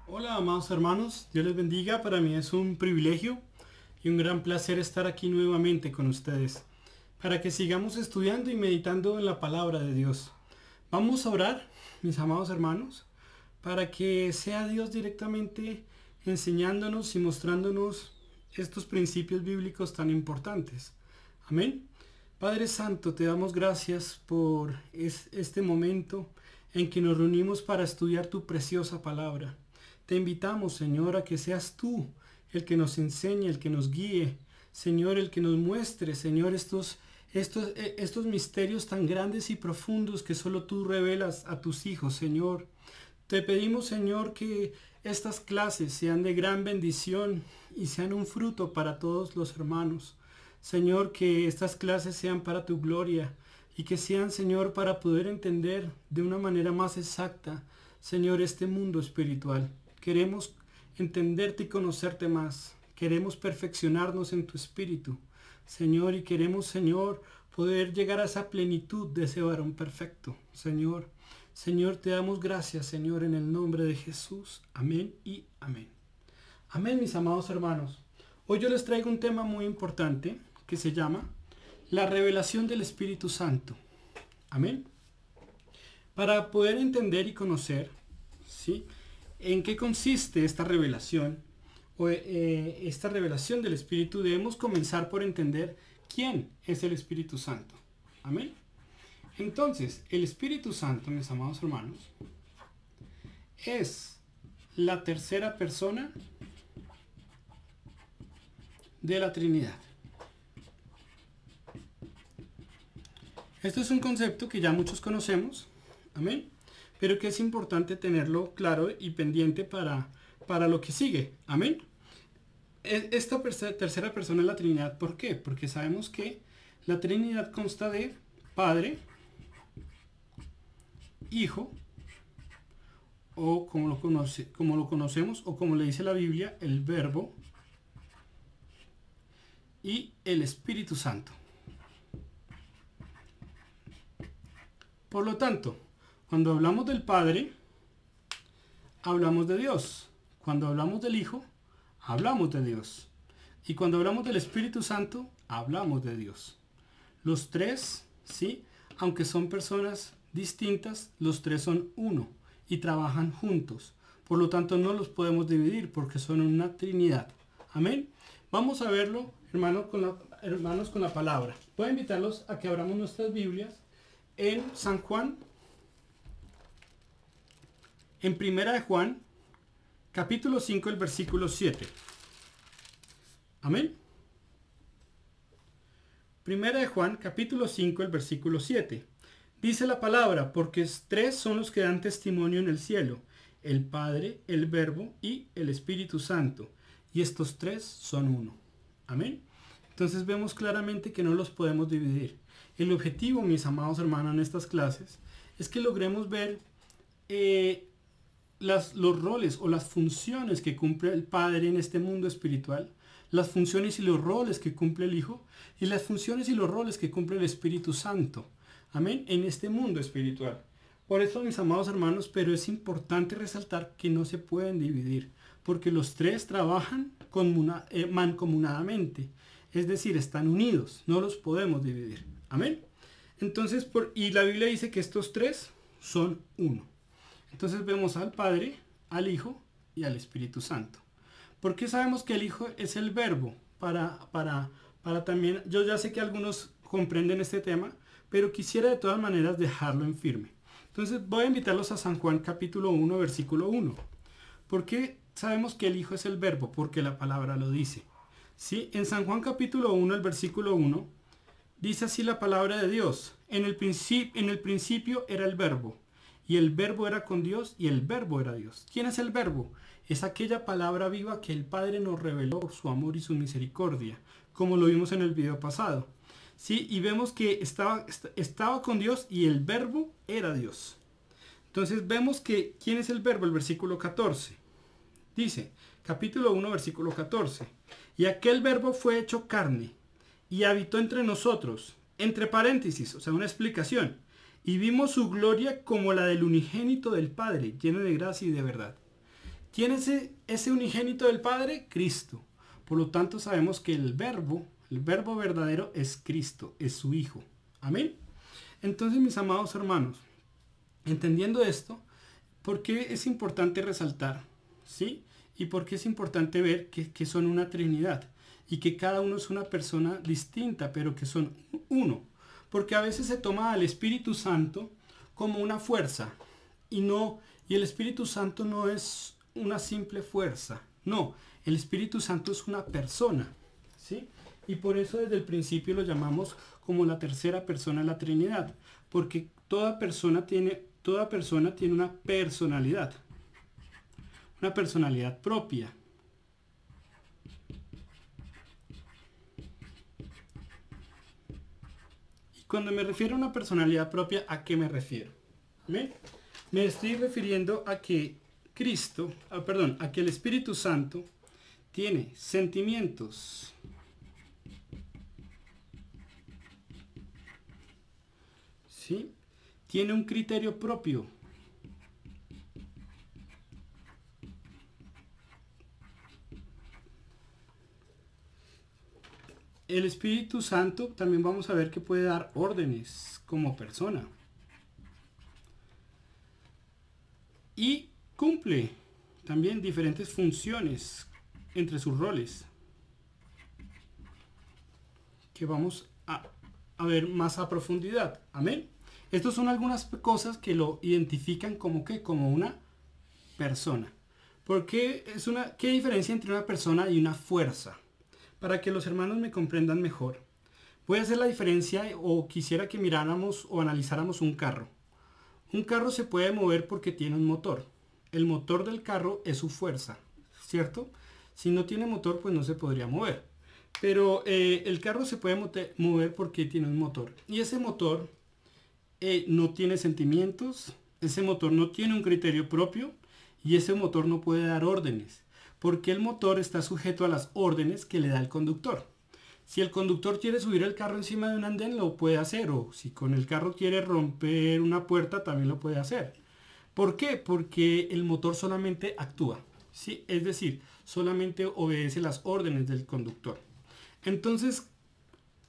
Hola, amados hermanos, Dios les bendiga. Para mí es un privilegio y un gran placer estar aquí nuevamente con ustedes para que sigamos estudiando y meditando en la palabra de Dios. Vamos a orar, mis amados hermanos, para que sea Dios directamente enseñándonos y mostrándonos estos principios bíblicos tan importantes. Amén. Padre Santo, te damos gracias por este momento en que nos reunimos para estudiar tu preciosa palabra. Te invitamos, Señor, a que seas tú el que nos enseñe, el que nos guíe, Señor, el que nos muestre, Señor, estos misterios tan grandes y profundos que solo tú revelas a tus hijos, Señor. Te pedimos, Señor, que estas clases sean de gran bendición y sean un fruto para todos los hermanos. Señor, que estas clases sean para tu gloria y que sean, Señor, para poder entender de una manera más exacta, Señor, este mundo espiritual. Queremos entenderte y conocerte más. Queremos perfeccionarnos en tu espíritu, Señor, y queremos, Señor, poder llegar a esa plenitud de ese varón perfecto, Señor. Señor, te damos gracias, Señor, en el nombre de Jesús. Amén y amén. Amén, mis amados hermanos. Hoy yo les traigo un tema muy importante que se llama la revelación del Espíritu Santo. Amén. Para poder entender y conocer, ¿sí?, en qué consiste esta revelación o esta revelación del Espíritu, debemos comenzar por entender quién es el Espíritu Santo. Amén. Entonces, el Espíritu Santo, mis amados hermanos, es la tercera persona de la Trinidad. Esto es un concepto que ya muchos conocemos, amén, pero que es importante tenerlo claro y pendiente para lo que sigue, amén. Esta tercera persona de la Trinidad, ¿por qué? Porque sabemos que la Trinidad consta de Padre, Hijo, o como lo conocemos, o como le dice la Biblia, el Verbo, y el Espíritu Santo. Por lo tanto, cuando hablamos del Padre, hablamos de Dios. Cuando hablamos del Hijo, hablamos de Dios. Y cuando hablamos del Espíritu Santo, hablamos de Dios. Los tres, ¿sí?, aunque son personas distintas, los tres son uno y trabajan juntos. Por lo tanto, no los podemos dividir porque son una Trinidad. Amén. Vamos a verlo, hermanos, con la palabra. Voy a invitarlos a que abramos nuestras Biblias en San Juan, en Primera de Juan, capítulo 5, el versículo 7. Amén. Primera de Juan, capítulo 5, el versículo 7. Dice la palabra, porque tres son los que dan testimonio en el cielo, el Padre, el Verbo y el Espíritu Santo. Y estos tres son uno. Amén. Entonces vemos claramente que no los podemos dividir. El objetivo, mis amados hermanos, en estas clases es que logremos ver los roles o las funciones que cumple el Padre en este mundo espiritual, las funciones y los roles que cumple el Hijo y las funciones y los roles que cumple el Espíritu Santo. Amén, en este mundo espiritual. Por eso, mis amados hermanos, pero es importante resaltar que no se pueden dividir, porque los tres trabajan mancomunadamente, es decir, están unidos, no los podemos dividir. Amén. Entonces, y la Biblia dice que estos tres son uno. Entonces vemos al Padre, al Hijo y al Espíritu Santo. ¿Por qué sabemos que el Hijo es el Verbo? Para también, yo ya sé que algunos comprenden este tema, pero quisiera de todas maneras dejarlo en firme. Entonces voy a invitarlos a San Juan capítulo 1, versículo 1. ¿Por qué sabemos que el Hijo es el Verbo? Porque la palabra lo dice. ¿Sí? En San Juan capítulo 1, el versículo 1, dice así la palabra de Dios. En el principio era el Verbo. Y el Verbo era con Dios y el Verbo era Dios. ¿Quién es el Verbo? Es aquella palabra viva que el Padre nos reveló por su amor y su misericordia, como lo vimos en el video pasado. ¿Sí? Y vemos que estaba con Dios y el Verbo era Dios. Entonces vemos que ¿quién es el Verbo? El versículo 14. Dice, capítulo 1, versículo 14. Y aquel Verbo fue hecho carne y habitó entre nosotros. Entre paréntesis, o sea, una explicación. Y vimos su gloria como la del unigénito del Padre, lleno de gracia y de verdad. ¿Quién es ese unigénito del Padre? Cristo. Por lo tanto, sabemos que el verbo verdadero es Cristo, es su Hijo. Amén. Entonces, mis amados hermanos, entendiendo esto, ¿por qué es importante resaltar? ¿Sí? ¿Y por qué es importante ver que son una Trinidad? Y que cada uno es una persona distinta, pero que son uno. Porque a veces se toma al Espíritu Santo como una fuerza. Y el Espíritu Santo no es una simple fuerza. No, el Espíritu Santo es una persona. ¿Sí? Y por eso desde el principio lo llamamos como la tercera persona de la Trinidad. Porque toda persona tiene una personalidad. Una personalidad propia. Y cuando me refiero a una personalidad propia, ¿a qué me refiero? ¿Me? Me estoy refiriendo a que a que el Espíritu Santo tiene sentimientos, ¿sí? Tiene un criterio propio. El Espíritu Santo también vamos a ver que puede dar órdenes como persona. Y cumple también diferentes funciones entre sus roles, que vamos a ver más a profundidad. Amén. Estas son algunas cosas que lo identifican como una persona. ¿Qué diferencia entre una persona y una fuerza? Para que los hermanos me comprendan mejor. Voy a hacer la diferencia o quisiera que miráramos o analizáramos un carro. Un carro se puede mover porque tiene un motor. El motor del carro es su fuerza, ¿cierto? Si no tiene motor, pues no se podría mover. Pero el carro se puede mover porque tiene un motor. Y ese motor no tiene sentimientos, ese motor no tiene un criterio propio y ese motor no puede dar órdenes. Porque el motor está sujeto a las órdenes que le da el conductor. Si el conductor quiere subir el carro encima de un andén, lo puede hacer. O si con el carro quiere romper una puerta, también lo puede hacer. ¿Por qué? Porque el motor solamente actúa, ¿sí? Es decir, solamente obedece las órdenes del conductor. Entonces,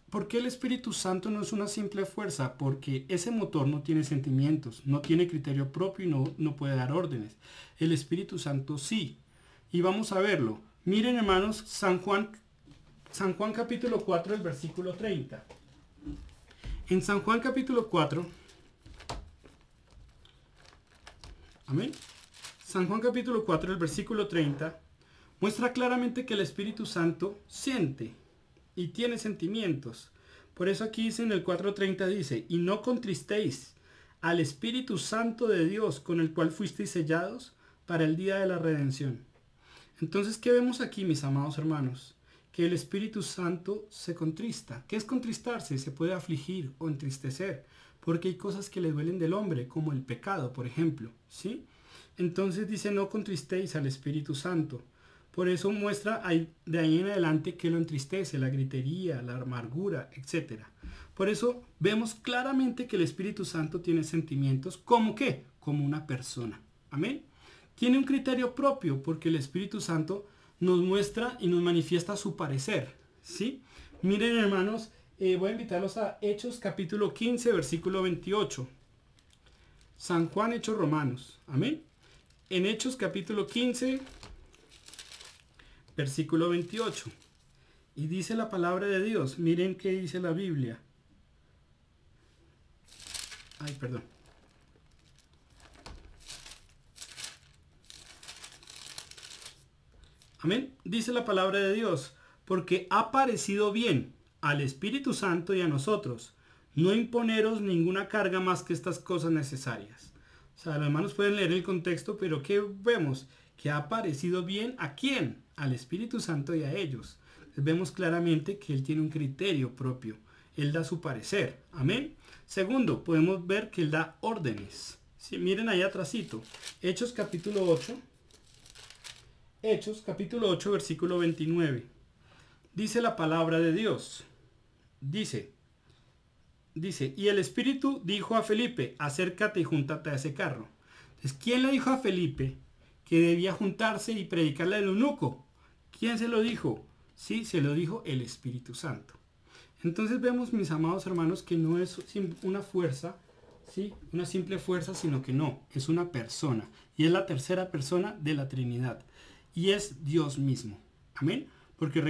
¿por qué el Espíritu Santo no es una simple fuerza? Porque ese motor no tiene sentimientos, no tiene criterio propio y no puede dar órdenes. El Espíritu Santo sí. Y vamos a verlo. Miren, hermanos, San Juan capítulo 4, el versículo 30. En San Juan capítulo 4, amén. San Juan capítulo 4, el versículo 30, muestra claramente que el Espíritu Santo siente y tiene sentimientos. Por eso aquí dice en el 4:30 dice, y no contristéis al Espíritu Santo de Dios, con el cual fuisteis sellados para el día de la redención. Entonces, ¿qué vemos aquí, mis amados hermanos? Que el Espíritu Santo se contrista. ¿Qué es contristarse? Se puede afligir o entristecer, porque hay cosas que le duelen del hombre, como el pecado, por ejemplo, ¿sí? Entonces dice, no contristéis al Espíritu Santo. Por eso muestra de ahí en adelante que lo entristece, la gritería, la amargura, etc. Por eso vemos claramente que el Espíritu Santo tiene sentimientos, ¿como qué? Como una persona. Amén. Tiene un criterio propio porque el Espíritu Santo nos muestra y nos manifiesta su parecer, ¿sí? Miren, hermanos, voy a invitarlos a Hechos capítulo 15, versículo 28. San Juan, Hechos Romanos, amén. En Hechos capítulo 15, versículo 28. Y dice la palabra de Dios, miren qué dice la Biblia. Ay, perdón. Amén. Dice la palabra de Dios, porque ha parecido bien al Espíritu Santo y a nosotros no imponeros ninguna carga más que estas cosas necesarias. O sea, los hermanos pueden leer el contexto, pero ¿qué vemos? Que ha parecido bien ¿a quién? Al Espíritu Santo y a ellos. Entonces, vemos claramente que Él tiene un criterio propio. Él da su parecer. Amén. Segundo, podemos ver que Él da órdenes. Sí, miren ahí atrásito. Hechos capítulo 8. Hechos capítulo 8 versículo 29. Dice la palabra de Dios. Dice, y el Espíritu dijo a Felipe, acércate y júntate a ese carro. Entonces, ¿quién le dijo a Felipe que debía juntarse y predicarle al eunuco. ¿Quién se lo dijo? Sí, se lo dijo el Espíritu Santo. Entonces vemos, mis amados hermanos, que no es una fuerza, ¿sí? Una simple fuerza, sino que no, es una persona. Y es la tercera persona de la Trinidad. Y es Dios mismo. Amén. Porque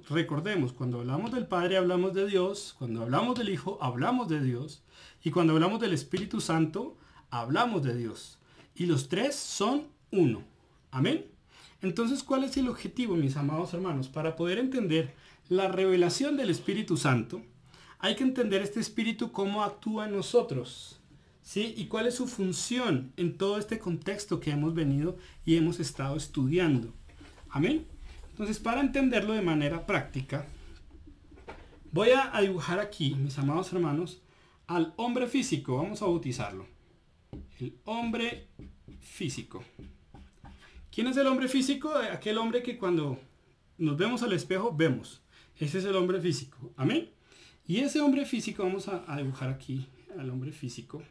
recordemos, cuando hablamos del Padre hablamos de Dios, cuando hablamos del Hijo hablamos de Dios, y cuando hablamos del Espíritu Santo hablamos de Dios. Y los tres son uno. Amén. Entonces, ¿cuál es el objetivo, mis amados hermanos? Para poder entender la revelación del Espíritu Santo, hay que entender este Espíritu cómo actúa en nosotros, ¿sí? Y cuál es su función en todo este contexto que hemos venido y hemos estado estudiando. Amén. Entonces, para entenderlo de manera práctica, voy a dibujar aquí, mis amados hermanos, al hombre físico. Vamos a bautizarlo. El hombre físico. ¿Quién es el hombre físico? Aquel hombre que cuando nos vemos al espejo, vemos. Ese es el hombre físico. Amén. Y ese hombre físico, vamos a dibujar aquí al hombre físico.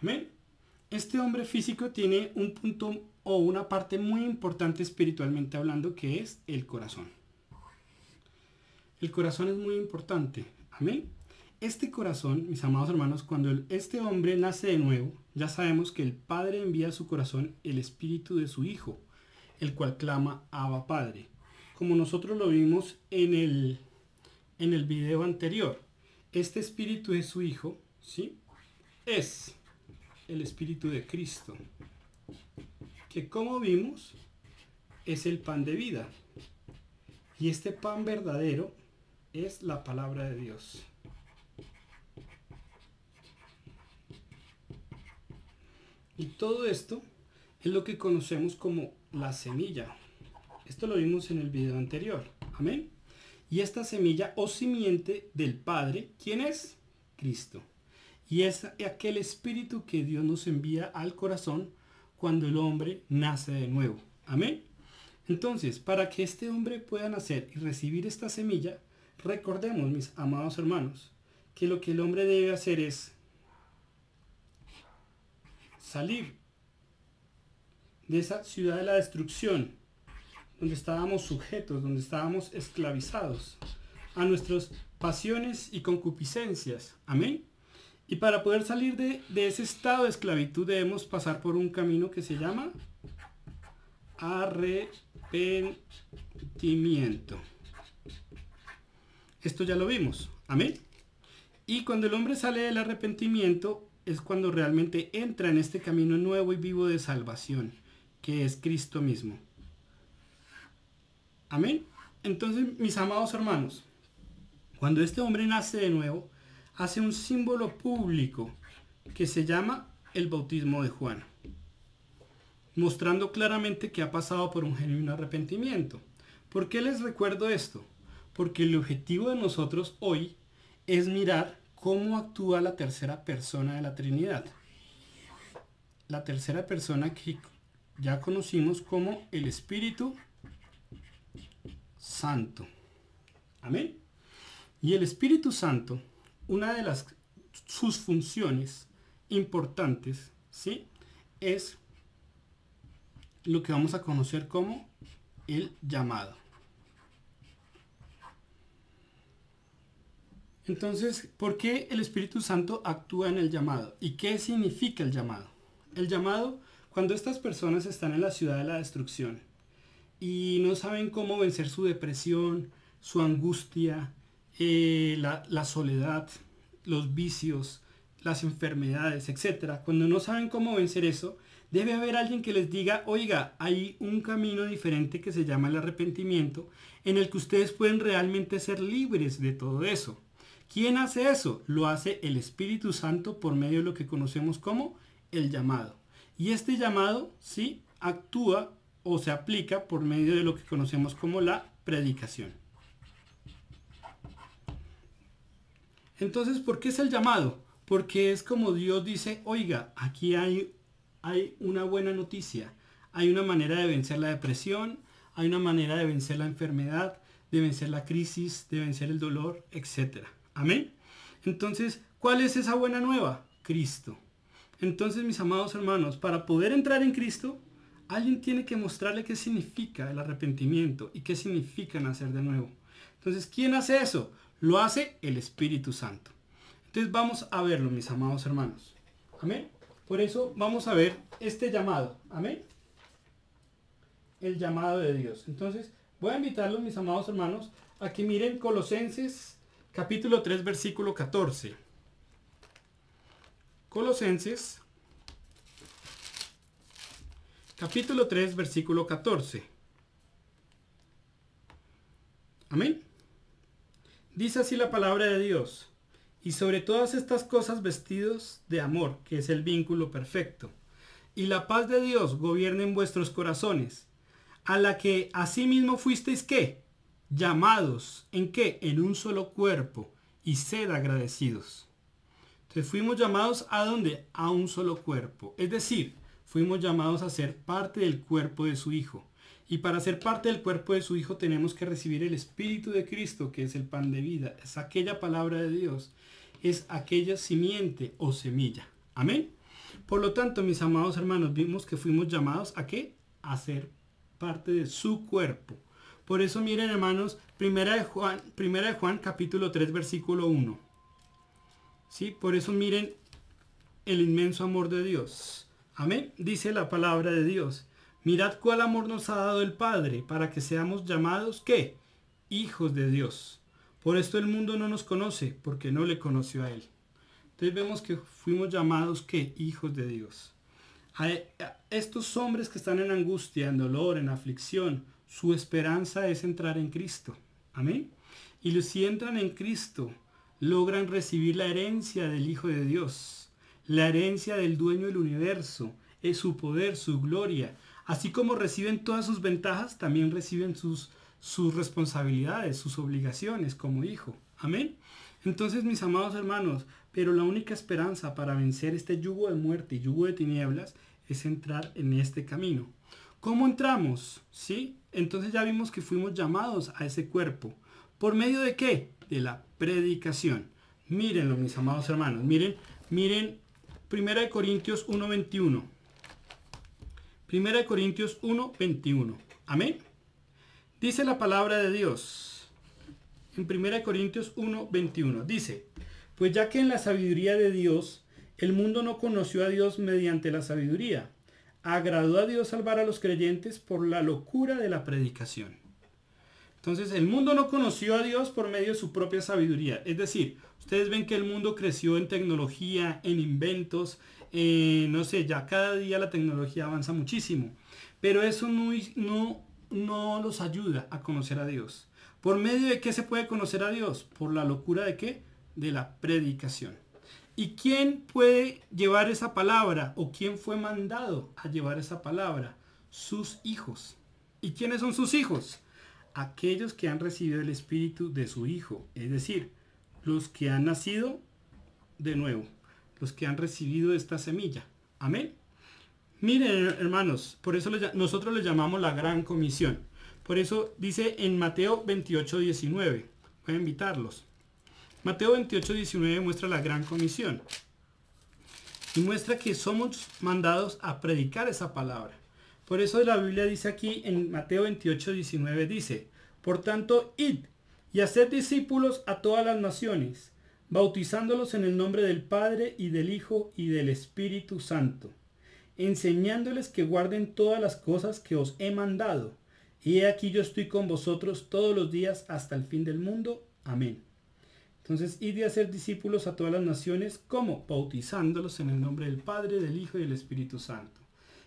Amén. Este hombre físico tiene un punto o una parte muy importante espiritualmente hablando, que es el corazón. El corazón es muy importante. Amén. Este corazón, mis amados hermanos, cuando este hombre nace de nuevo, ya sabemos que el Padre envía a su corazón el espíritu de su Hijo, el cual clama Abba Padre. Como nosotros lo vimos en el video anterior. Este espíritu de su Hijo, ¿sí? Es el espíritu de Cristo, que como vimos es el pan de vida. Y este pan verdadero es la palabra de Dios. Y todo esto es lo que conocemos como la semilla. Esto lo vimos en el video anterior. Amén. Y esta semilla o simiente del Padre, ¿quién es? Cristo. Y es aquel espíritu que Dios nos envía al corazón cuando el hombre nace de nuevo. Amén. Entonces, para que este hombre pueda nacer y recibir esta semilla, recordemos, mis amados hermanos, que lo que el hombre debe hacer es salir de esa ciudad de la destrucción, donde estábamos sujetos, donde estábamos esclavizados a nuestras pasiones y concupiscencias. Amén. Y para poder salir de ese estado de esclavitud debemos pasar por un camino que se llama arrepentimiento. Esto ya lo vimos. Amén. Y cuando el hombre sale del arrepentimiento es cuando realmente entra en este camino nuevo y vivo de salvación, que es Cristo mismo. Amén. Entonces, mis amados hermanos, cuando este hombre nace de nuevo, hace un símbolo público que se llama el bautismo de Juan, mostrando claramente que ha pasado por un genuino arrepentimiento. ¿Por qué les recuerdo esto? Porque el objetivo de nosotros hoy es mirar cómo actúa la tercera persona de la Trinidad. La tercera persona que ya conocimos como el Espíritu Santo. Amén. Y el Espíritu Santo, una de sus funciones importantes, ¿sí?, es lo que vamos a conocer como el llamado. Entonces, ¿por qué el Espíritu Santo actúa en el llamado? ¿Y qué significa el llamado? El llamado, cuando estas personas están en la ciudad de la destrucción y no saben cómo vencer su depresión, su angustia, la soledad, los vicios, las enfermedades, etc. Cuando no saben cómo vencer eso, debe haber alguien que les diga, oiga, hay un camino diferente que se llama el arrepentimiento, en el que ustedes pueden realmente ser libres de todo eso. ¿Quién hace eso? Lo hace el Espíritu Santo por medio de lo que conocemos como el llamado. Y este llamado, sí, actúa o se aplica por medio de lo que conocemos como la predicación. Entonces, ¿por qué es el llamado? Porque es como Dios dice, oiga, aquí hay una buena noticia. Hay una manera de vencer la depresión, hay una manera de vencer la enfermedad, de vencer la crisis, de vencer el dolor, etc. Amén. Entonces, ¿cuál es esa buena nueva? Cristo. Entonces, mis amados hermanos, para poder entrar en Cristo, alguien tiene que mostrarle qué significa el arrepentimiento y qué significa nacer de nuevo. Entonces, ¿quién hace eso? Lo hace el Espíritu Santo. Entonces, vamos a verlo, mis amados hermanos. Amén. Por eso vamos a ver este llamado. Amén. El llamado de Dios. Entonces, voy a invitarlos, mis amados hermanos, a que miren Colosenses capítulo 3, versículo 14. Colosenses capítulo 3, versículo 14. Amén. Dice así la palabra de Dios. Y sobre todas estas cosas vestidos de amor, que es el vínculo perfecto. Y la paz de Dios gobierne en vuestros corazones, a la que asimismo fuisteis, ¿qué? Llamados, ¿en qué? En un solo cuerpo, y sed agradecidos. Entonces fuimos llamados ¿a dónde? A un solo cuerpo. Es decir, fuimos llamados a ser parte del cuerpo de su Hijo. Y para ser parte del cuerpo de su Hijo tenemos que recibir el Espíritu de Cristo, que es el pan de vida. Es aquella palabra de Dios. Es aquella simiente o semilla. Amén. Por lo tanto, mis amados hermanos, vimos que fuimos llamados ¿a qué? A ser parte de su cuerpo. Por eso miren, hermanos, primera de Juan capítulo 3, versículo 1. ¿Sí? Por eso miren el inmenso amor de Dios. Amén. Dice la palabra de Dios. Mirad cuál amor nos ha dado el Padre para que seamos llamados, ¿qué? Hijos de Dios. Por esto el mundo no nos conoce, porque no le conoció a Él. Entonces vemos que fuimos llamados, ¿qué? Hijos de Dios. A estos hombres que están en angustia, en dolor, en aflicción, su esperanza es entrar en Cristo. Amén. Y si entran en Cristo, logran recibir la herencia del Hijo de Dios, la herencia del dueño del universo, es su poder, su gloria. Así como reciben todas sus ventajas, también reciben sus responsabilidades, sus obligaciones como hijo. Amén. Entonces, mis amados hermanos, pero la única esperanza para vencer este yugo de muerte y yugo de tinieblas es entrar en este camino. ¿Cómo entramos? ¿Sí? Entonces ya vimos que fuimos llamados a ese cuerpo. ¿Por medio de qué? De la predicación. Mírenlo, mis amados hermanos. Miren 1 Corintios 1:21. 1 Corintios 1:21. Amén. Dice la palabra de Dios. En 1 Corintios 1:21. Dice, pues ya que en la sabiduría de Dios, el mundo no conoció a Dios mediante la sabiduría, agradó a Dios salvar a los creyentes por la locura de la predicación. Entonces, el mundo no conoció a Dios por medio de su propia sabiduría. Es decir, ustedes ven que el mundo creció en tecnología, en inventos, no sé, ya cada día la tecnología avanza muchísimo. Pero eso no los ayuda a conocer a Dios. ¿Por medio de qué se puede conocer a Dios? Por la locura de qué? De la predicación. ¿Y quién puede llevar esa palabra? ¿O quién fue mandado a llevar esa palabra? Sus hijos. ¿Y quiénes son sus hijos? Aquellos que han recibido el espíritu de su Hijo. Es decir, los que han nacido de nuevo. Los que han recibido esta semilla. Amén. Miren, hermanos, por eso nosotros le llamamos la gran comisión. Por eso dice en Mateo 28:19. Voy a invitarlos. Mateo 28:19 muestra la gran comisión. Y muestra que somos mandados a predicar esa palabra. Por eso la Biblia dice aquí en Mateo 28:19 dice, por tanto, id y haced discípulos a todas las naciones, bautizándolos en el nombre del Padre y del Hijo y del Espíritu Santo, enseñándoles que guarden todas las cosas que os he mandado. Y he aquí yo estoy con vosotros todos los días hasta el fin del mundo. Amén. Entonces, id y hacer discípulos a todas las naciones, ¿cómo? Bautizándolos en el nombre del Padre, del Hijo y del Espíritu Santo.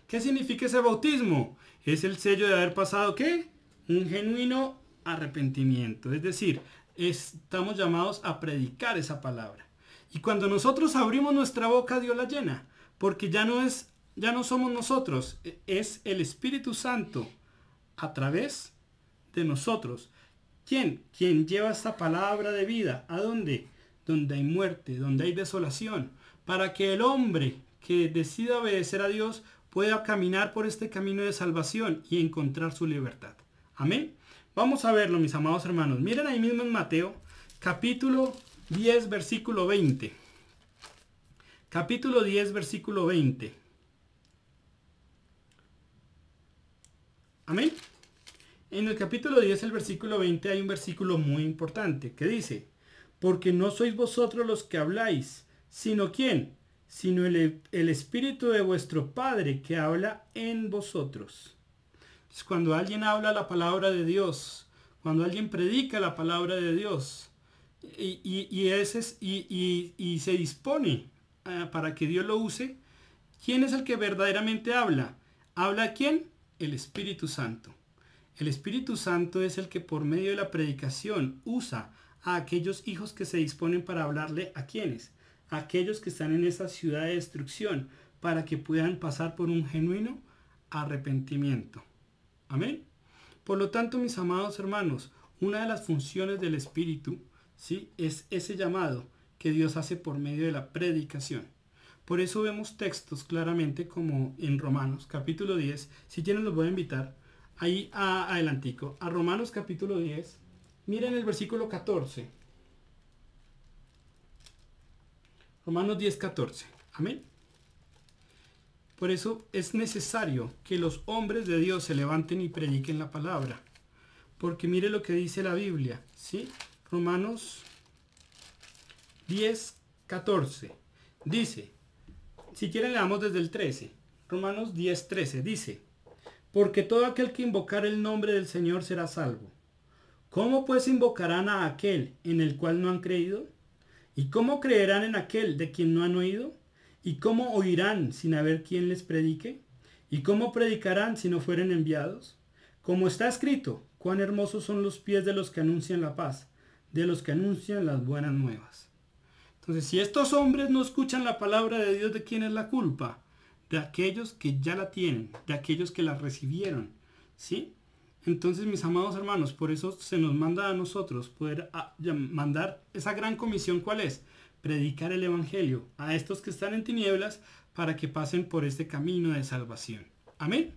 ¿Qué significa ese bautismo? Es el sello de haber pasado, ¿qué? Un genuino arrepentimiento. Es decir, estamos llamados a predicar esa palabra. Y cuando nosotros abrimos nuestra boca, Dios la llena. Porque ya no somos nosotros, es el Espíritu Santo a través de nosotros. ¿Quién? Quien lleva esta palabra de vida. ¿A dónde? Donde hay muerte, donde hay desolación. Para que el hombre que decida obedecer a Dios pueda caminar por este camino de salvación y encontrar su libertad. Amén. Vamos a verlo, mis amados hermanos. Miren ahí mismo en Mateo, capítulo 10, versículo 20. Capítulo 10, versículo 20. Amén. En el capítulo 10, el versículo 20, hay un versículo muy importante que dice: porque no sois vosotros los que habláis, sino ¿quién? Sino el Espíritu de vuestro Padre que habla en vosotros. Entonces, cuando alguien habla la palabra de Dios, cuando alguien predica la palabra de Dios y se dispone para que Dios lo use, ¿quién es el que verdaderamente habla? ¿Habla quién? El Espíritu Santo. El Espíritu Santo es el que por medio de la predicación usa a aquellos hijos que se disponen para hablarle a quienes, a aquellos que están en esa ciudad de destrucción, para que puedan pasar por un genuino arrepentimiento. Amén. Por lo tanto, mis amados hermanos, una de las funciones del Espíritu, ¿sí?, es ese llamado que Dios hace por medio de la predicación. Por eso vemos textos claramente como en Romanos capítulo 10. Si tienen, los voy a invitar ahí adelantico, a Romanos capítulo 10. Miren el versículo 14. Romanos 10, 14. Amén. Por eso es necesario que los hombres de Dios se levanten y prediquen la palabra. Porque mire lo que dice la Biblia, ¿sí? Romanos 10, 14. Dice, si quieren leamos desde el 13. Romanos 10, 13 dice: porque todo aquel que invocar el nombre del Señor será salvo. ¿Cómo pues invocarán a aquel en el cual no han creído? ¿Y cómo creerán en aquel de quien no han oído? ¿Y cómo oirán sin haber quien les predique? ¿Y cómo predicarán si no fueren enviados? Como está escrito, cuán hermosos son los pies de los que anuncian la paz, de los que anuncian las buenas nuevas. Entonces, si estos hombres no escuchan la palabra de Dios, ¿de quién es la culpa? De aquellos que ya la tienen, de aquellos que la recibieron, ¿sí? Entonces, mis amados hermanos, por eso se nos manda a nosotros poder mandar esa gran comisión. ¿Cuál es? Predicar el Evangelio a estos que están en tinieblas para que pasen por este camino de salvación. Amén.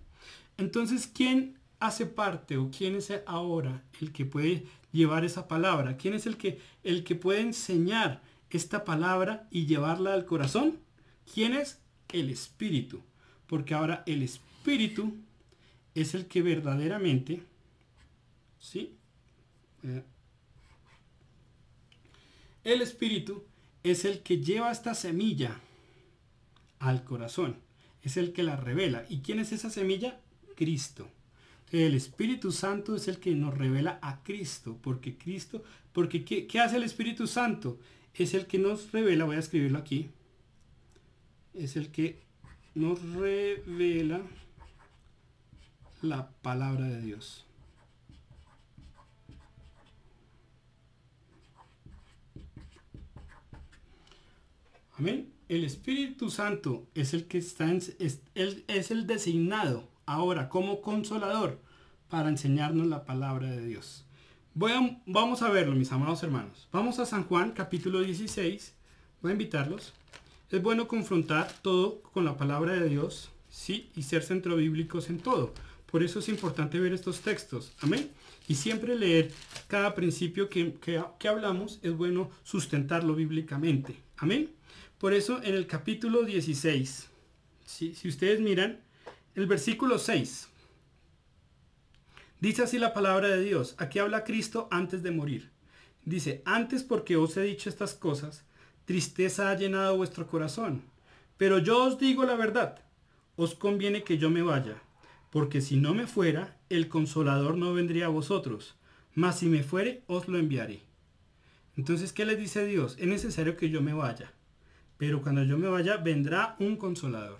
Entonces, ¿quién hace parte o quién es ahora el que puede llevar esa palabra? ¿Quién es el que puede enseñar esta palabra y llevarla al corazón? ¿Quién es? El Espíritu. Porque ahora el Espíritu es el que verdaderamente, ¿sí? El Espíritu es el que lleva esta semilla al corazón. Es el que la revela. ¿Y quién es esa semilla? Cristo. El Espíritu Santo es el que nos revela a Cristo. Porque ¿qué hace el Espíritu Santo? Es el que nos revela, voy a escribirlo aquí. Es el que nos revela la palabra de Dios. Amén. El Espíritu Santo es el que es el designado ahora como consolador para enseñarnos la palabra de Dios. Vamos a verlo, mis amados hermanos. Vamos a San Juan capítulo 16. Voy a invitarlos. Es bueno confrontar todo con la palabra de Dios, ¿sí? Y ser centrobíblicos en todo. Por eso es importante ver estos textos. Amén. Y siempre leer cada principio que hablamos. Es bueno sustentarlo bíblicamente. Amén. Por eso en el capítulo 16, ¿sí?, si ustedes miran, el versículo 6. Dice así la palabra de Dios. Aquí habla Cristo antes de morir. Dice: antes, porque os he dicho estas cosas, tristeza ha llenado vuestro corazón. Pero yo os digo la verdad. Os conviene que yo me vaya. Porque si no me fuera, el Consolador no vendría a vosotros. Mas si me fuere, os lo enviaré. Entonces, ¿qué les dice Dios? Es necesario que yo me vaya. Pero cuando yo me vaya, vendrá un Consolador.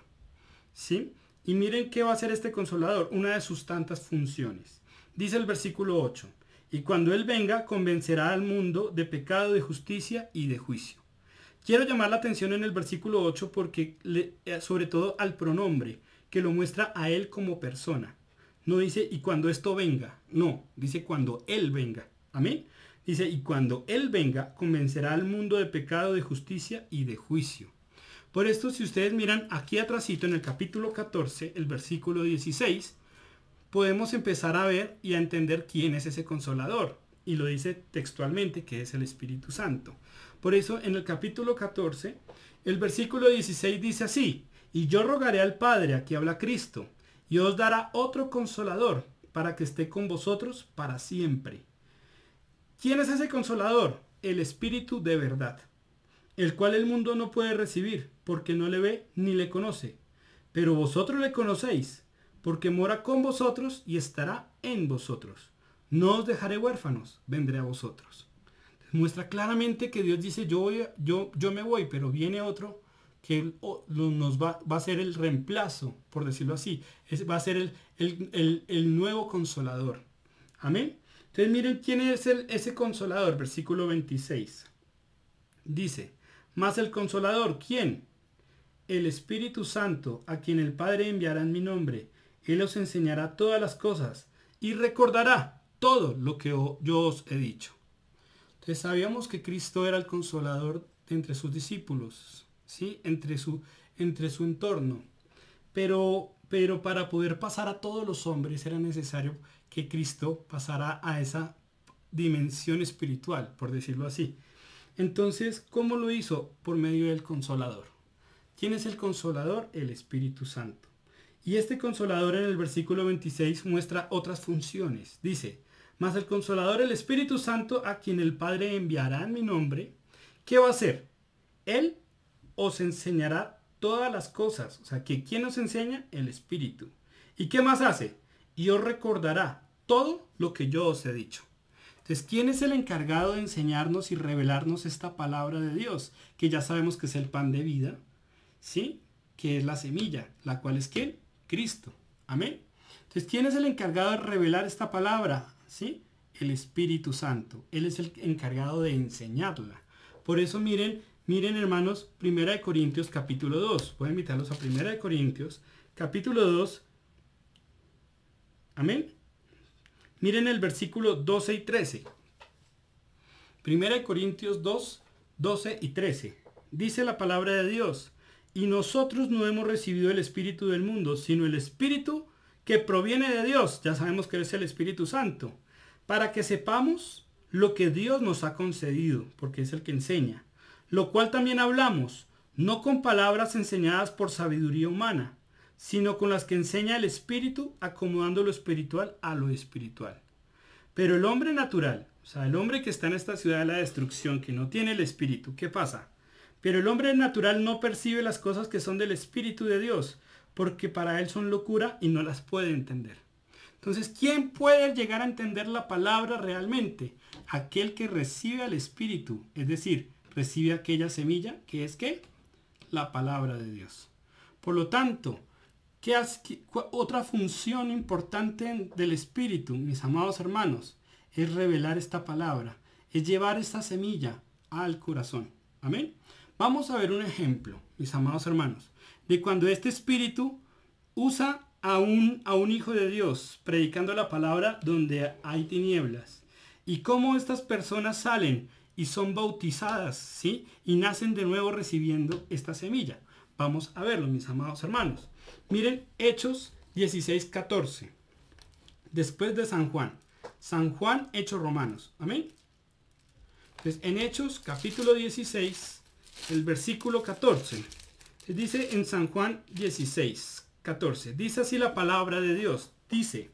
¿Sí? Y miren qué va a hacer este Consolador. Una de sus tantas funciones. Dice el versículo 8. Y cuando Él venga, convencerá al mundo de pecado, de justicia y de juicio. Quiero llamar la atención en el versículo 8 porque sobre todo al pronombre, que lo muestra a Él como persona. No dice y cuando esto venga. No, dice cuando Él venga. Amén. Dice y cuando Él venga, convencerá al mundo de pecado, de justicia y de juicio. Por esto, si ustedes miran aquí atrásito en el capítulo 14, el versículo 16, podemos empezar a ver y a entender quién es ese Consolador. y lo dice textualmente que es el Espíritu Santo. Por eso en el capítulo 14, el versículo 16 dice así: y yo rogaré al Padre, aquí habla Cristo, y os dará otro consolador para que esté con vosotros para siempre. ¿Quién es ese consolador? El Espíritu de verdad, el cual el mundo no puede recibir, porque no le ve ni le conoce. Pero vosotros le conocéis, porque mora con vosotros y estará en vosotros. No os dejaré huérfanos, vendré a vosotros. Muestra claramente que Dios dice, yo me voy, pero viene otro que nos va a ser el reemplazo, por decirlo así. Va a ser el nuevo consolador. Amén. Entonces miren quién es ese consolador, versículo 26. Dice, mas el consolador, ¿quién? El Espíritu Santo, a quien el Padre enviará en mi nombre. Él os enseñará todas las cosas y recordará todo lo que yo os he dicho. Entonces sabíamos que Cristo era el consolador entre sus discípulos, ¿sí? Entre su entorno. Pero para poder pasar a todos los hombres era necesario que Cristo pasara a esa dimensión espiritual, por decirlo así. Entonces, ¿cómo lo hizo? Por medio del consolador. ¿Quién es el consolador? El Espíritu Santo. Y este consolador en el versículo 26 muestra otras funciones. Dice, mas el consolador, el Espíritu Santo, a quien el Padre enviará en mi nombre, ¿qué va a hacer? Él os enseñará todas las cosas. O sea, que ¿quién nos enseña? El Espíritu. ¿Y qué más hace? Y os recordará todo lo que yo os he dicho. Entonces, ¿quién es el encargado de enseñarnos y revelarnos esta palabra de Dios? Que ya sabemos que es el pan de vida, ¿sí? Que es la semilla, la cual es ¿quién? Cristo. Amén. Entonces, ¿quién es el encargado de revelar esta palabra? ¿Sí? El Espíritu Santo. Él es el encargado de enseñarla. Por eso miren hermanos, 1 Corintios capítulo 2. Voy a invitarlos a 1 Corintios capítulo 2. Amén. Miren el versículo 12 y 13. 1 Corintios 2, 12 y 13. Dice la palabra de Dios. Y nosotros no hemos recibido el Espíritu del mundo, sino el Espíritu que proviene de Dios. Ya sabemos que es el Espíritu Santo. Para que sepamos lo que Dios nos ha concedido, porque es el que enseña. Lo cual también hablamos, no con palabras enseñadas por sabiduría humana, sino con las que enseña el Espíritu, acomodando lo espiritual a lo espiritual. Pero el hombre natural, o sea, el hombre que está en esta ciudad de la destrucción, que no tiene el Espíritu, ¿qué pasa? Pero el hombre natural no percibe las cosas que son del Espíritu de Dios, porque para él son locura y no las puede entender. Entonces, ¿quién puede llegar a entender la palabra realmente? Aquel que recibe al Espíritu, es decir, recibe aquella semilla que es ¿qué? La palabra de Dios. Por lo tanto, otra función importante del Espíritu, mis amados hermanos, es revelar esta palabra, es llevar esta semilla al corazón. Amén. Vamos a ver un ejemplo, mis amados hermanos, de cuando este Espíritu usa a un hijo de Dios predicando la palabra donde hay tinieblas, y cómo estas personas salen y son bautizadas, ¿sí? Y nacen de nuevo recibiendo esta semilla. Vamos a verlo, mis amados hermanos. Miren Hechos 16:14. Después de San Juan, Hechos Romanos. Amén. Entonces, en Hechos capítulo 16, el versículo 14. Dice en San Juan 16:14. Dice así la palabra de Dios. Dice,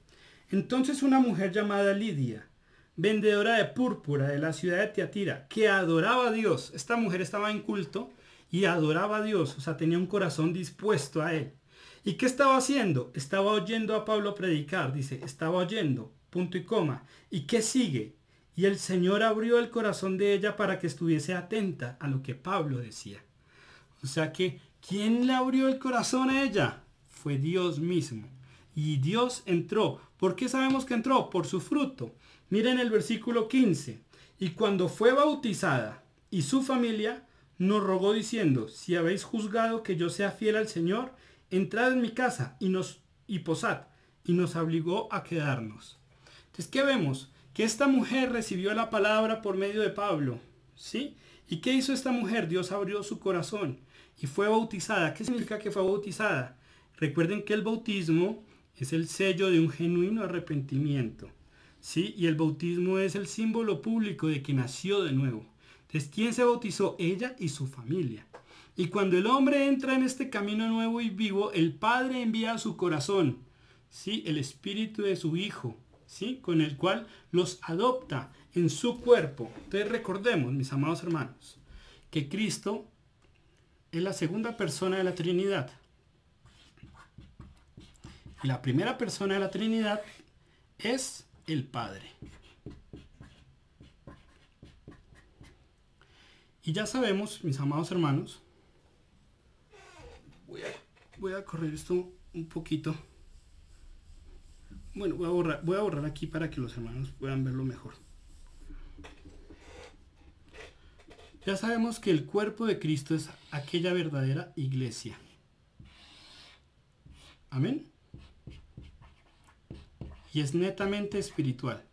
entonces una mujer llamada Lidia, vendedora de púrpura de la ciudad de Tiatira, que adoraba a Dios. Esta mujer estaba en culto y adoraba a Dios. O sea, tenía un corazón dispuesto a él. ¿Y qué estaba haciendo? Estaba oyendo a Pablo predicar. Dice, estaba oyendo, punto y coma. ¿Y qué sigue? Y el Señor abrió el corazón de ella para que estuviese atenta a lo que Pablo decía. O sea que, ¿quién le abrió el corazón a ella? Fue Dios mismo. Y Dios entró. ¿Por qué sabemos que entró? Por su fruto. Miren el versículo 15. Y cuando fue bautizada y su familia, nos rogó diciendo, si habéis juzgado que yo sea fiel al Señor, entrad en mi casa y posad. Y nos obligó a quedarnos. Entonces, ¿qué vemos? Que esta mujer recibió la palabra por medio de Pablo, ¿sí? ¿Y qué hizo esta mujer? Dios abrió su corazón y fue bautizada. ¿Qué significa que fue bautizada? Recuerden que el bautismo es el sello de un genuino arrepentimiento, ¿sí? Y el bautismo es el símbolo público de que nació de nuevo. Entonces, ¿quién se bautizó? Ella y su familia. Y cuando el hombre entra en este camino nuevo y vivo, el Padre envía a su corazón, ¿sí? El espíritu de su Hijo, ¿sí? Con el cual los adopta en su cuerpo. Entonces recordemos, mis amados hermanos, que Cristo es la segunda persona de la Trinidad. Y la primera persona de la Trinidad es el Padre. Y ya sabemos, mis amados hermanos, voy a correr esto un poquito. Bueno, voy a borrar aquí para que los hermanos puedan verlo mejor. Ya sabemos que el cuerpo de Cristo es aquella verdadera iglesia. Amén. Y es netamente espiritual.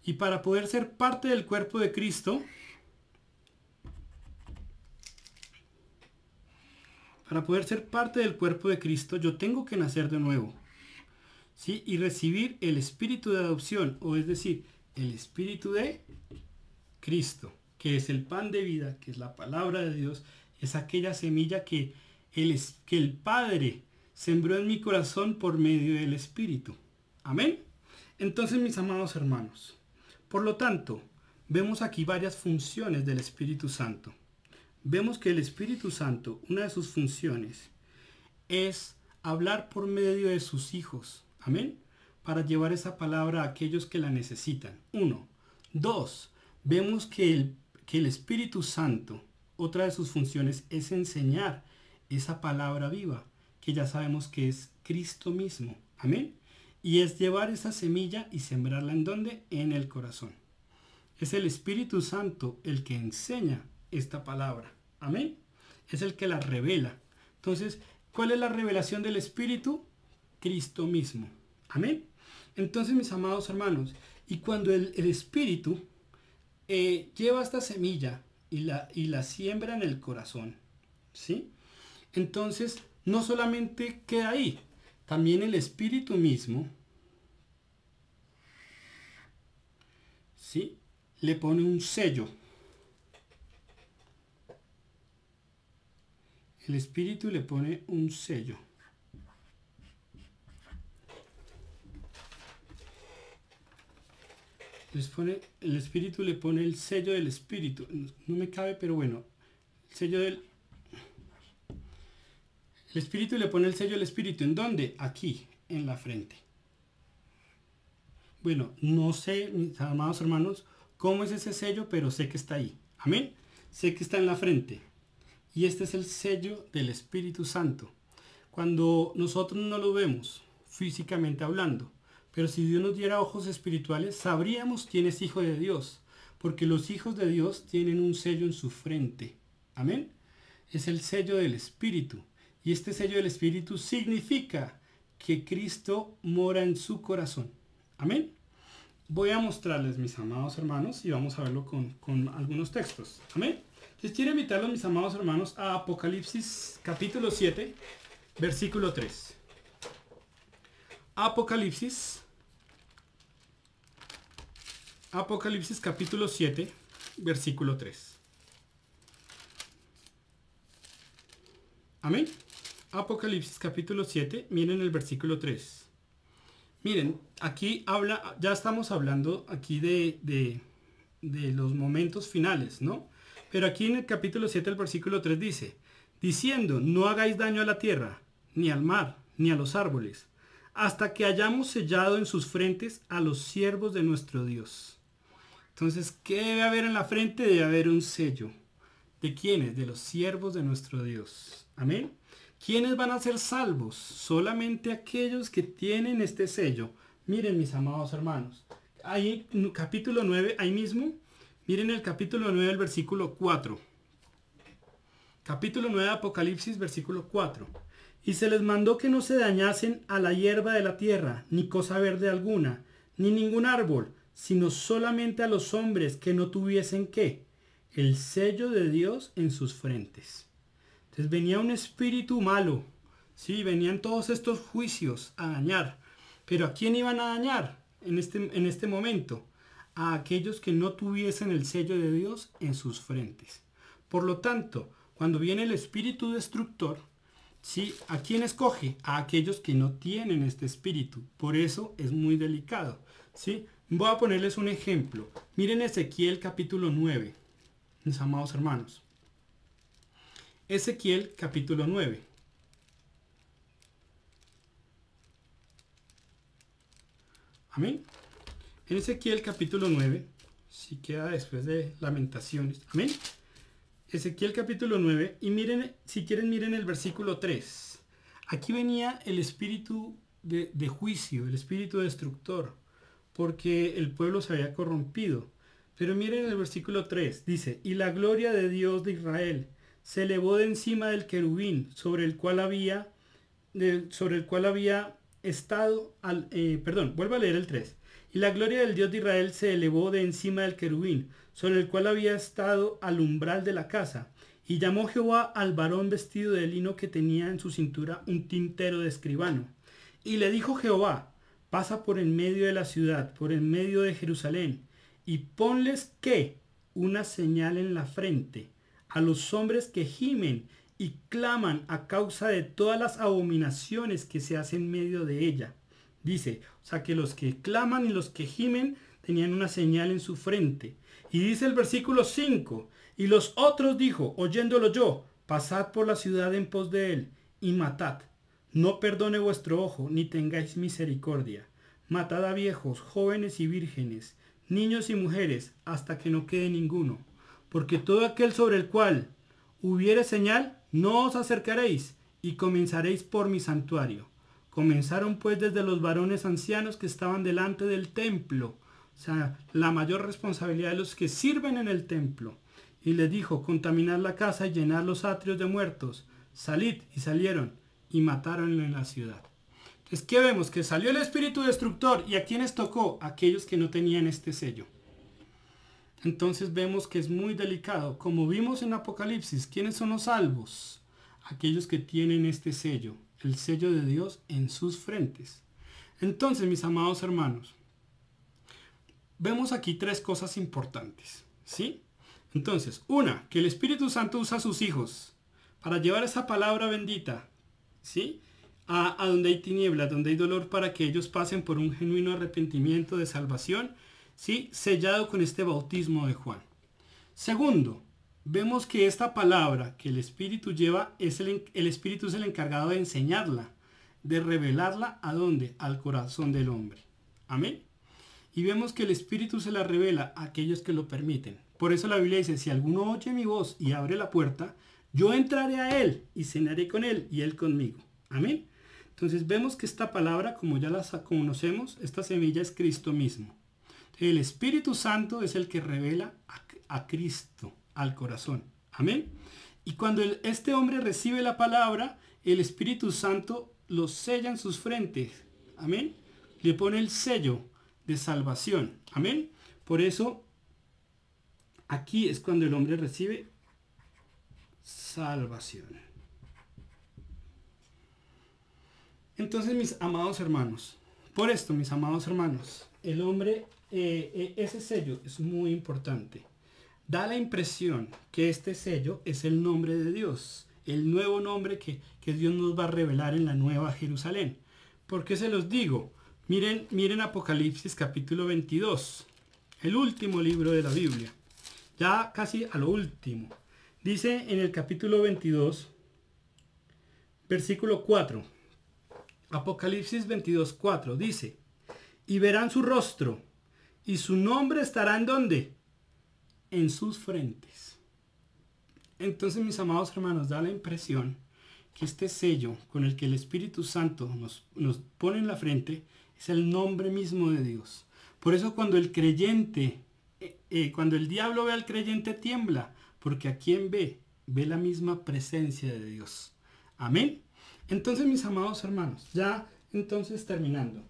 Y para poder ser parte del cuerpo de Cristo, yo tengo que nacer de nuevo, ¿sí? Y recibir el espíritu de adopción, o es decir, el espíritu de Cristo, que es el pan de vida, que es la palabra de Dios, es aquella semilla que el Padre sembró en mi corazón por medio del Espíritu. Amén. Entonces, mis amados hermanos, por lo tanto, vemos aquí varias funciones del Espíritu Santo. Vemos que el Espíritu Santo, una de sus funciones, es hablar por medio de sus hijos. Amén. Para llevar esa palabra a aquellos que la necesitan. 1. 2. Vemos que el Espíritu Santo, otra de sus funciones, es enseñar esa palabra viva, que ya sabemos que es Cristo mismo. Amén. Y es llevar esa semilla y sembrarla ¿en dónde? En el corazón. Es el Espíritu Santo el que enseña esta palabra. Amén. Es el que la revela. Entonces, ¿cuál es la revelación del Espíritu? Cristo mismo. Amén. Entonces, mis amados hermanos, y cuando el Espíritu lleva esta semilla y la siembra en el corazón, ¿sí? Entonces, no solamente queda ahí, también el Espíritu mismo, ¿sí? Le pone un sello. El Espíritu le pone un sello. El Espíritu le pone el sello del Espíritu. No me cabe, pero bueno. El sello del... El Espíritu le pone el sello del Espíritu. ¿En dónde? Aquí, en la frente. Bueno, no sé, mis amados hermanos, cómo es ese sello, pero sé que está ahí. Amén. Sé que está en la frente. Y este es el sello del Espíritu Santo. Cuando nosotros no lo vemos, físicamente hablando, pero si Dios nos diera ojos espirituales, sabríamos quién es hijo de Dios, porque los hijos de Dios tienen un sello en su frente. Amén. Es el sello del Espíritu. Y este sello del Espíritu significa que Cristo mora en su corazón. Amén. Voy a mostrarles, mis amados hermanos, y vamos a verlo con algunos textos. Amén. Les quiero invitarlos, mis amados hermanos, a Apocalipsis capítulo 7, versículo 3. Apocalipsis capítulo 7, versículo 3. Amén. Apocalipsis capítulo 7, miren el versículo 3. Miren, aquí ya estamos hablando aquí de los momentos finales, ¿no? Pero aquí en el capítulo 7, el versículo 3 dice, diciendo, no hagáis daño a la tierra, ni al mar, ni a los árboles, hasta que hayamos sellado en sus frentes a los siervos de nuestro Dios. Entonces, ¿qué debe haber en la frente? Debe haber un sello. ¿De quiénes? De los siervos de nuestro Dios. Amén. ¿Quiénes van a ser salvos? Solamente aquellos que tienen este sello. Miren, mis amados hermanos. Ahí en capítulo 9, ahí mismo. Miren el capítulo 9, el versículo 4. Capítulo 9 de Apocalipsis, versículo 4. Y se les mandó que no se dañasen a la hierba de la tierra, ni cosa verde alguna, ni ningún árbol, sino solamente a los hombres que no tuviesen ¿qué? El sello de Dios en sus frentes. Entonces venía un espíritu malo, sí, venían todos estos juicios a dañar. ¿Pero a quién iban a dañar? en este momento? A aquellos que no tuviesen el sello de Dios en sus frentes. Por lo tanto, cuando viene el espíritu destructor, ¿sí? ¿A quién escoge? A aquellos que no tienen este espíritu. Por eso es muy delicado, ¿sí? Voy a ponerles un ejemplo. Miren Ezequiel capítulo 9, mis amados hermanos. Ezequiel capítulo 9. Amén. En Ezequiel capítulo 9, si queda después de Lamentaciones. Amén. Ezequiel capítulo 9, y miren, si quieren miren el versículo 3. Aquí venía el espíritu de juicio, el espíritu destructor, porque el pueblo se había corrompido. Pero miren el versículo 3, dice, y la gloria de Dios de Israel se elevó de encima del querubín sobre el cual había estado, vuelvo a leer el 3. Y la gloria del Dios de Israel se elevó de encima del querubín, sobre el cual había estado al umbral de la casa. Y llamó Jehová al varón vestido de lino que tenía en su cintura un tintero de escribano. Y le dijo Jehová, pasa por en medio de la ciudad, por en medio de Jerusalén, y ponles ¿qué? Una señal en la frente, a los hombres que gimen y claman a causa de todas las abominaciones que se hacen en medio de ella. Dice, o sea que los que claman y los que gimen tenían una señal en su frente. Y dice el versículo 5, y los otros dijo, oyéndolo yo, pasad por la ciudad en pos de él, y matad. No perdone vuestro ojo, ni tengáis misericordia. Matad a viejos, jóvenes y vírgenes, niños y mujeres, hasta que no quede ninguno. Porque todo aquel sobre el cual hubiere señal, no os acercaréis, y comenzaréis por mi santuario. Comenzaron pues desde los varones ancianos que estaban delante del templo, o sea, la mayor responsabilidad de los que sirven en el templo. Y les dijo, contaminad la casa y llenad los atrios de muertos. Salid, y salieron, y mataron en la ciudad. Entonces, ¿qué vemos? Que salió el espíritu destructor, ¿y a quiénes tocó? A aquellos que no tenían este sello. Entonces vemos que es muy delicado. Como vimos en Apocalipsis, ¿quiénes son los salvos? Aquellos que tienen este sello, el sello de Dios en sus frentes. Entonces, mis amados hermanos, vemos aquí tres cosas importantes, ¿sí? Entonces, una, que el Espíritu Santo usa a sus hijos para llevar esa palabra bendita, ¿sí? A donde hay tinieblas, donde hay dolor, para que ellos pasen por un genuino arrepentimiento de salvación, ¿sí? Sellado con este bautismo de Juan. Segundo, vemos que esta palabra que el Espíritu lleva, el Espíritu es el encargado de enseñarla, de revelarla ¿a dónde? Al corazón del hombre. Amén. Y vemos que el Espíritu se la revela a aquellos que lo permiten. Por eso la Biblia dice, si alguno oye mi voz y abre la puerta, yo entraré a él y cenaré con él y él conmigo. Amén. Entonces vemos que esta palabra, como ya la conocemos, esta semilla es Cristo mismo. El Espíritu Santo es el que revela a Cristo al corazón. Amén. Y cuando este hombre recibe la palabra, el Espíritu Santo lo sella en sus frentes. Amén. Le pone el sello de salvación. Amén. Por eso, aquí es cuando el hombre recibe salvación. Entonces, mis amados hermanos, por esto, mis amados hermanos, el hombre, ese sello es muy importante. Da la impresión que este sello es el nombre de Dios, el nuevo nombre que Dios nos va a revelar en la nueva Jerusalén. ¿Por qué se los digo? Miren Apocalipsis capítulo 22, el último libro de la Biblia, ya casi a lo último. Dice en el capítulo 22, versículo 4, Apocalipsis 22, 4, dice, y verán su rostro, y su nombre estará ¿en dónde? En sus frentes. Entonces, mis amados hermanos, da la impresión que este sello con el que el Espíritu Santo nos pone en la frente es el nombre mismo de Dios. Por eso cuando el creyente, cuando el diablo ve al creyente tiembla, porque a quien ve la misma presencia de Dios. Amén. Entonces, mis amados hermanos, ya entonces terminando.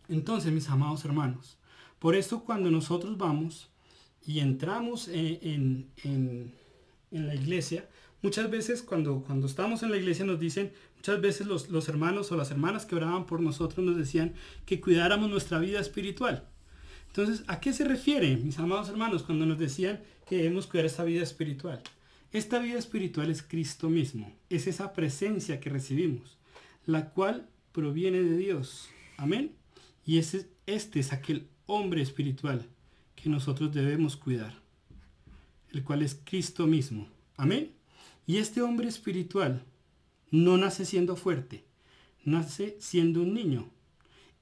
Entonces, mis amados hermanos, por eso cuando nosotros vamos y entramos en la iglesia, Muchas veces cuando estamos en la iglesia nos dicen, muchas veces los hermanos o las hermanas que oraban por nosotros nos decían que cuidáramos nuestra vida espiritual. Entonces, ¿a qué se refiere, mis amados hermanos, cuando nos decían que debemos cuidar esta vida espiritual? Esta vida espiritual es Cristo mismo, es esa presencia que recibimos, la cual proviene de Dios. Amén. Y este es aquel hombre espiritual que nosotros debemos cuidar, el cual es Cristo mismo. Amén. Y este hombre espiritual no nace siendo fuerte, nace siendo un niño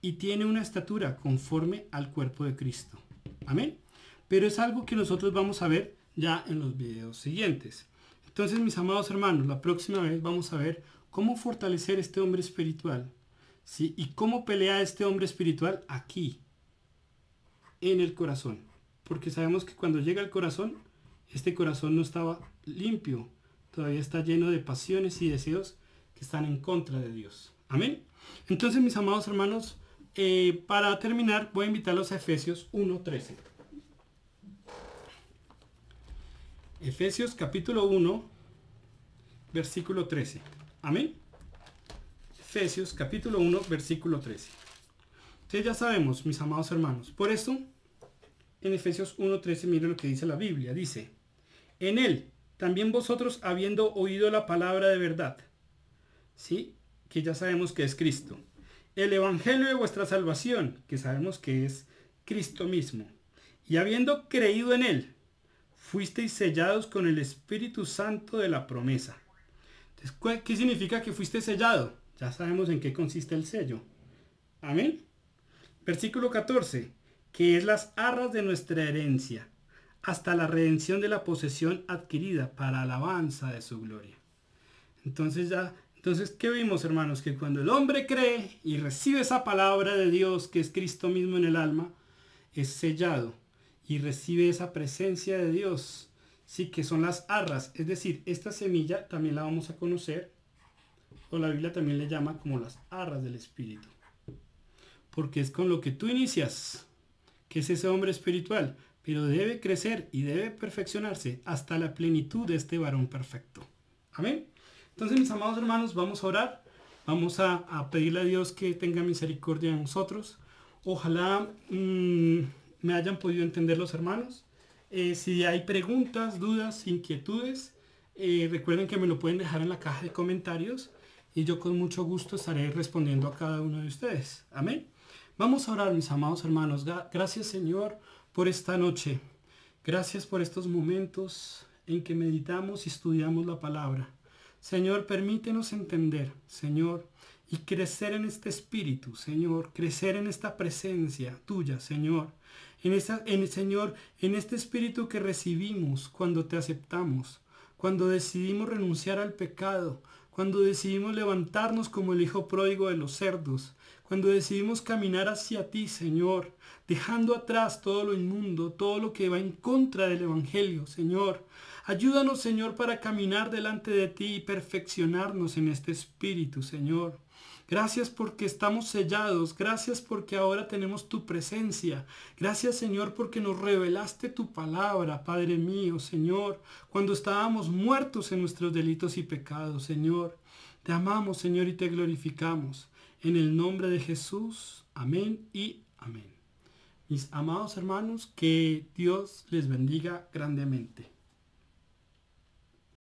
y tiene una estatura conforme al cuerpo de Cristo. Amén. Pero es algo que nosotros vamos a ver ya en los videos siguientes. Entonces, mis amados hermanos, la próxima vez vamos a ver cómo fortalecer este hombre espiritual, ¿sí? Y cómo pelea este hombre espiritual aquí, en el corazón. Porque sabemos que cuando llega al corazón, este corazón no estaba limpio, todavía está lleno de pasiones y deseos que están en contra de Dios. Amén. Entonces, mis amados hermanos, para terminar, voy a invitarlos a Efesios 1:13. Efesios capítulo 1, versículo 13. Amén. Efesios capítulo 1, versículo 13. Entonces ya sabemos, mis amados hermanos. Por eso, en Efesios 1:13, miren lo que dice la Biblia. Dice, en él, también vosotros habiendo oído la palabra de verdad, ¿sí? Que ya sabemos que es Cristo. El evangelio de vuestra salvación, que sabemos que es Cristo mismo. Y habiendo creído en él, fuisteis sellados con el Espíritu Santo de la promesa. Entonces, ¿qué significa que fuiste sellado? Ya sabemos en qué consiste el sello. Amén. Versículo 14. Que es las arras de nuestra herencia, hasta la redención de la posesión adquirida para alabanza de su gloria. Entonces, ¿qué vimos, hermanos? Que cuando el hombre cree y recibe esa palabra de Dios, que es Cristo mismo en el alma, es sellado y recibe esa presencia de Dios, sí, que son las arras. Es decir, esta semilla también la vamos a conocer, o la Biblia también le llama como las arras del Espíritu, porque es con lo que tú inicias, que es ese hombre espiritual, pero debe crecer y debe perfeccionarse hasta la plenitud de este varón perfecto. Amén. Entonces, mis amados hermanos, vamos a orar, vamos a pedirle a Dios que tenga misericordia de nosotros. Ojalá me hayan podido entender los hermanos. Si hay preguntas, dudas, inquietudes, recuerden que me lo pueden dejar en la caja de comentarios y yo con mucho gusto estaré respondiendo a cada uno de ustedes. Amén. Vamos a orar, mis amados hermanos. Gracias, Señor, por esta noche. Gracias por estos momentos en que meditamos y estudiamos la palabra. Señor, permítenos entender, Señor, y crecer en este espíritu, Señor, crecer en esta presencia tuya, Señor, Señor, en este espíritu que recibimos cuando te aceptamos, cuando decidimos renunciar al pecado, cuando decidimos levantarnos como el hijo pródigo de los cerdos, cuando decidimos caminar hacia ti, Señor, dejando atrás todo lo inmundo, todo lo que va en contra del Evangelio, Señor. Ayúdanos, Señor, para caminar delante de ti y perfeccionarnos en este espíritu, Señor. Gracias porque estamos sellados. Gracias porque ahora tenemos tu presencia. Gracias, Señor, porque nos revelaste tu palabra, Padre mío, Señor, cuando estábamos muertos en nuestros delitos y pecados, Señor. Te amamos, Señor, y te glorificamos. En el nombre de Jesús. Amén y amén. Mis amados hermanos, que Dios les bendiga grandemente.